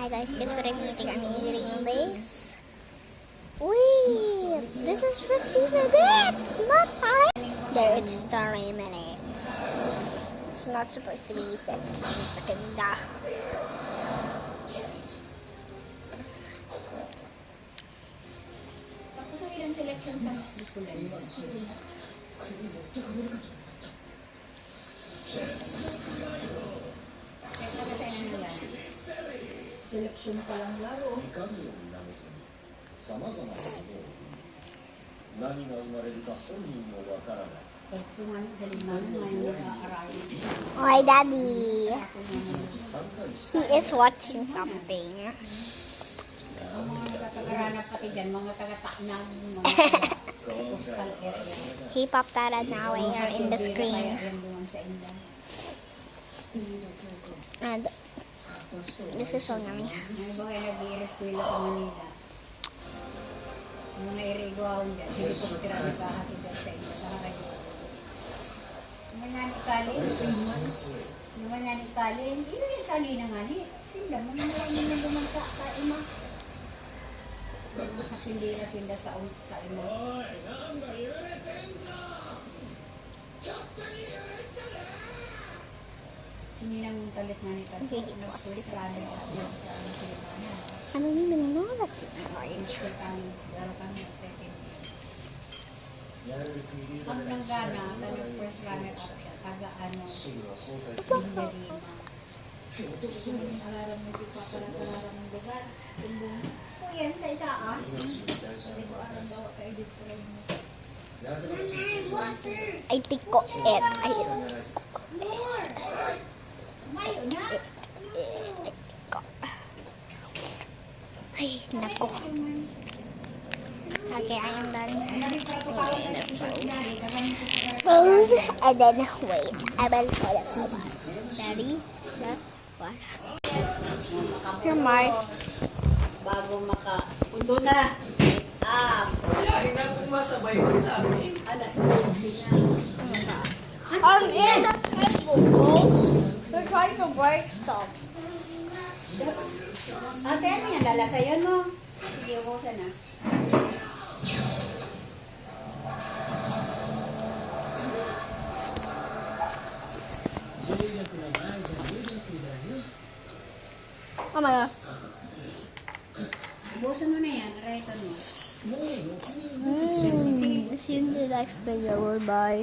Hi guys, guess what I'm eating? I'm eating this. Wait, this is 50 minutes, not 5. There, it's 30 minutes. It's not supposed to be 15 seconds. Tapos ang ilang selection sa Miss Bicolay. Selection pa lang laro. さまざまなことを何が生まれるか本人もわからない。 Pagtungan sa limang ngayon nag-aaralin. My daddy, he is watching something. Ang mga taga-garanap pati dyan, mga taga-taknang, mga coastal area. He popped out an hour in the screen. Ayan doon sa inda. And this is so yummy. Ano ba kayo nag-i-eskwela sa Manila? Yung mga iriguahon dyan, helicopter ang nagkahatid dyan sa inda. Naman ikali, naman yan ikali, hindi na yan sali na nga ni. Sinda, manangyari na naman sa kaima. Nakasindira sinda sa kaima. Sininang talit nga ni Tato. First runner sa Silvana. I don't even know that. First kami, laro kami sa second. Ang nanggana, talagang first runner up siya. Taga-ano, Sinda Lima. Alaram mo di pa para alaram ng lugar. O yan, sa itaas. Hindi ko alam daw kayo describe mo. I tiko it. Mayo na! Ay, nako. Okay, I am done. Food, and then wait. I will put it so much. Daddy, that what? Here, Mark. Bago maka-undo na. Lagi na kung masabay mo sa amin. Alas 12 na. I'm in the table, folks. They're trying to break stuff. Ate, ano yan? Lalasayan mo. Sige, ubusan na. Oh my god. Ubusan mo na yan. Rayton mo. See you in the next video. Bye.